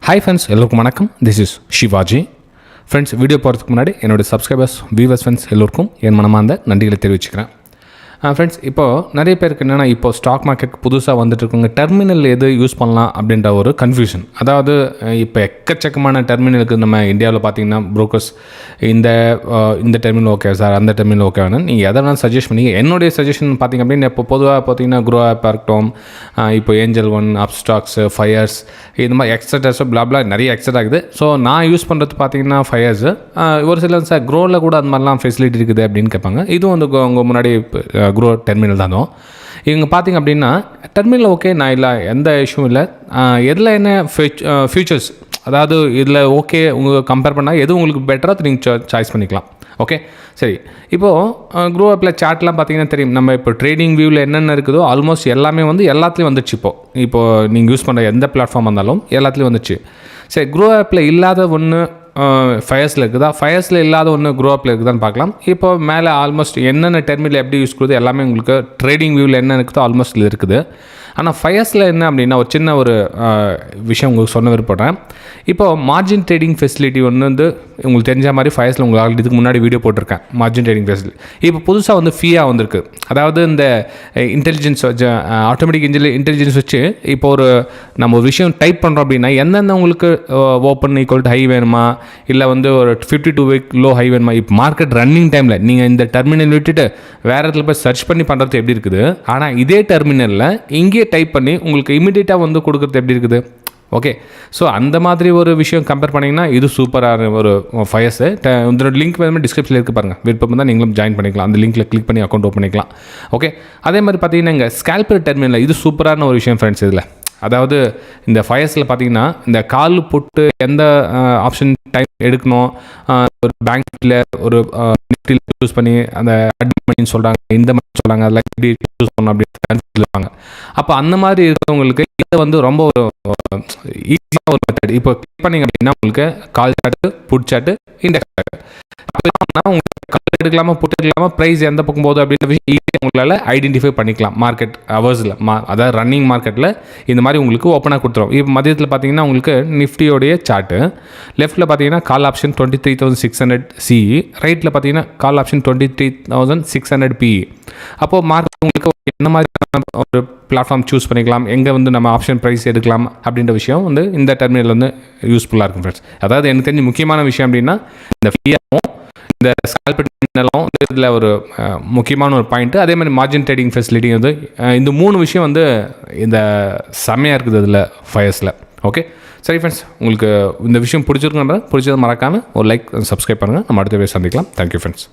Hi friends, எல்லோருக்கும் வணக்கம். This is Shivaji. Friends, video போகிறதுக்கு முன்னாடி என்னோட சப்ஸ்கிரைபர்ஸ் வியூவர்ஸ் ஃப்ரெண்ட்ஸ் எல்லோருக்கும் என் மனமார்ந்த நன்றிகளை தெரிவிச்சுக்கிறேன். ஃப்ரெண்ட்ஸ், இப்போது நிறைய பேருக்கு என்னென்னா இப்போ ஸ்டாக் மார்க்கெட் புதுசாக வந்துட்டு இருக்குங்க, டெர்மினல் எது யூஸ் பண்ணலாம் அப்படின்ற ஒரு கன்ஃபியூஷன். அதாவது இப்போ எக்கச்சக்கமான டெர்மினலுக்கு நம்ம இந்தியாவில் பார்த்தீங்கன்னா ப்ரோக்கர்ஸ் இந்த டெர்மினல் ஓகே சார், அந்த டெர்மினல் ஓகே வேணும், நீங்கள் எதை வேணாலும் சஜஸ்ட் பண்ணி. என்னுடைய சஜஷன் பார்த்திங்க அப்படின்னு இப்போ பொதுவாக பார்த்தீங்கன்னா க்ரோ ஆப்பாக இருக்கட்டும், இப்போ ஏஞ்சல் ஒன், அப்ஸ்டாக்ஸு, ஃபயர்ஸ், இது மாதிரி எக்ஸட்ராஸோ பிளாப்லா நிறைய எக்ஸட்ரா இருக்குது. ஸோ நான் யூஸ் பண்ணுறது பார்த்தீங்கன்னா ஃபயர்ஸு. ஒரு சில சார் க்ரோவில் கூட அது மாதிரிலாம் ஃபெசிலிட்டி இருக்குது அப்படின்னு கேட்பாங்க. இதுவும் வந்து உங்கள் முன்னாடி க்ரோ டெர்மினல் தானோ. இவங்க பார்த்திங்க அப்படின்னா டெர்மினல் ஓகே, நான் இல்லை, எந்த இஷ்யூவும் இல்லை. எதில் என்ன ஃபியூச்சர்ஸ், அதாவது இதில் ஓகே உங்கள் கம்பேர் பண்ணால் எது உங்களுக்கு பெட்டராக நீங்கள் சாய்ஸ் பண்ணிக்கலாம். ஓகே, சரி. இப்போது க்ரோ ஆப்பில் சார்ட்லாம் பார்த்தீங்கன்னா தெரியும், நம்ம இப்போ ட்ரேடிங் வியூவில் என்னென்ன இருக்குதோ ஆல்மோஸ்ட் எல்லாமே வந்து எல்லாத்துலேயும் வந்துடுச்சு. இப்போது நீங்கள் யூஸ் பண்ணுற எந்த பிளாட்ஃபார்ம் இருந்தாலும் எல்லாத்துலேயும் வந்துடுச்சு. சரி, க்ரோ ஆப்பில் இல்லாத ஒன்று ஃபயர்ஸில் இருக்குதா, ஃபயர்ஸில் இல்லாத ஒன்று க்ரோ ஆப்பில் இருக்குதான்னு பார்க்கலாம். இப்போ மேலே ஆல்மோஸ்ட் என்னென்ன டெர்மினல் எப்படி யூஸ் கொடுது எல்லாமே உங்களுக்கு ட்ரேடிங் வியூவில் என்ன இருக்குதோ ஆல்மோஸ்ட் இருக்குது. ஆனால் ஃபயர்ஸில் என்ன அப்படின்னா ஒரு சின்ன ஒரு விஷயம் உங்களுக்கு சொல்ல விருப்பப்படுறேன். இப்போது மார்ஜின் ட்ரேடிங் ஃபெசிலிட்டி ஒன்று வந்து உங்களுக்கு தெரிஞ்ச மாதிரி ஃபயர்ஸில் உங்களுக்கு ஆல்ரெடி இதுக்கு முன்னாடி வீடியோ போட்டிருக்கேன், மார்ஜின் ட்ரேடிங் ஃபெசிலிட்டி. இப்போ புதுசாக வந்து FIA வந்திருக்கு. அதாவது இந்த இன்டெலிஜென்ஸ் வச்சு, ஆட்டோமேட்டிக் இன்டெலிஜென்ஸ் வச்சு இப்போ நம்ம ஒரு விஷயம் டைப் பண்ணுறோம் அப்படின்னா எந்தெந்த உங்களுக்கு ஓப்பன் ஈக்குவல் டு ஹை வேணுமா, இல்லை வந்து ஒரு 52 வீக் லோ ஹை வேணுமா, இப்போ மார்க்கெட் ரன்னிங் டைமில் நீங்கள் இந்த டெர்மினல் விட்டுட்டு வேறு இடத்துல போய் சர்ச் பண்ணி பண்ணுறது எப்படி இருக்குது. ஆனால் இதே டெர்மினலில் இங்கே டைப் பண்ணி உங்களுக்கு இமீடியட்டாக வந்து கொடுக்குறது எப்படி இருக்குது. ஓகே, ஸோ அந்த மாதிரி ஒரு விஷயம் கம்பேர் பண்ணிங்கன்னா இது சூப்பரான ஒரு ஃபயர்ஸு. இதோட லிங்க் வேணுமே டிஸ்கிரிப்ஷனில் இருக்குது பாருங்கள், விருப்பம் தான் நீங்களும் ஜாயின் பண்ணிக்கலாம், அந்த லிங்க்கில் கிளிக் பண்ணி அக்கௌண்ட் ஓப்பன் பண்ணிக்கலாம். ஓகே, அதே மாதிரி பார்த்தீங்கன்னா இங்கே ஸ்கேல்பர் டெர்மினல் இது சூப்பரான ஒரு விஷயம் ஃப்ரெண்ட்ஸ். இதில் அதாவது இந்த ஃபயர்ஸில் பார்த்தீங்கன்னா இந்த கால் போட்டு எந்த ஆப்ஷன் டைம் எடுக்கணும், ஒரு பேங்க்கில் ஒரு நிஃப்டியில் யூஸ் பண்ணி அந்த அட்மின் சொல்கிறாங்க, இந்த மாதிரி சொல்கிறாங்க, அதெல்லாம் எப்படி யூஸ் பண்ணணும் அப்படின்னு சொல்லுவாங்க. அப்போ அந்த மாதிரி இருக்கிறவங்களுக்கு இதை வந்து ரொம்ப ஒரு ஈஸியாக ஒரு மெத்தட். இப்போ கிளிக் பண்ணிங்க அப்படின்னா உங்களுக்கு call chart, put chart, index chart. அப்போ உங்களுக்கு கால் எடுக்கலாமா, புட் எடுக்கலாமா, ப்ரைஸ் எந்த பக்கம் போகுது அப்படின்ற விஷயம் ஈஸியாக உங்களால் ஐடென்டிஃபை பண்ணிக்கலாம். மார்க்கெட் ஹவர்ஸில் அதாவது ரன்னிங் மார்க்கெட்டில் இந்த மாதிரி உங்களுக்கு ஓப்பனாக கொடுத்துரும். இப்போ மதியத்தில் பார்த்தீங்கன்னா உங்களுக்கு நிஃப்டியோடைய சார்ட்டு, லெஃப்ட்டில் பார்த்தீங்கன்னா கால் ஆப்ஷன் 23,600 CE, ரைட்டில் பார்த்தீங்கன்னா கால் ஆப்ஷன் 23,600 PE. அப்போது மார்க்கெட் உங்களுக்கு என்ன மாதிரி ஒரு பிளாட்ஃபார்ம் சூஸ் பண்ணிக்கலாம், எங்கே வந்து நம்ம ஆப்ஷன் ப்ரைஸ் எடுக்கலாம் அப்படின்ற விஷயம் வந்து இந்த டெர்மினல் வந்து யூஸ்ஃபுல்லாக இருக்கும் ஃப்ரெண்ட்ஸ். அதாவது எனக்கு தெரிஞ்ச முக்கியமான விஷயம் அப்படின்னா இந்த FIAவும் இந்த ஸ்கேல்பர் டெர்மினலும் இதில் ஒரு முக்கியமான ஒரு பாயிண்ட்டு. அதே மாதிரி மார்ஜின் ட்ரேடிங் ஃபெசிலிட்டி வந்து இந்த 3 விஷயம் வந்து இந்த செம்மையாக இருக்குது இதில் ஃபயர்ஸில். ஓகே, சரி ஃப்ரெண்ட்ஸ், உங்களுக்கு இந்த விஷயம் பிடிச்சது மறக்காமல் ஒரு லைக், சப்ஸ்கிரைப் பண்ணுங்கள். நம்ம அடுத்த பேர் சந்திக்கலாம். Thank you friends.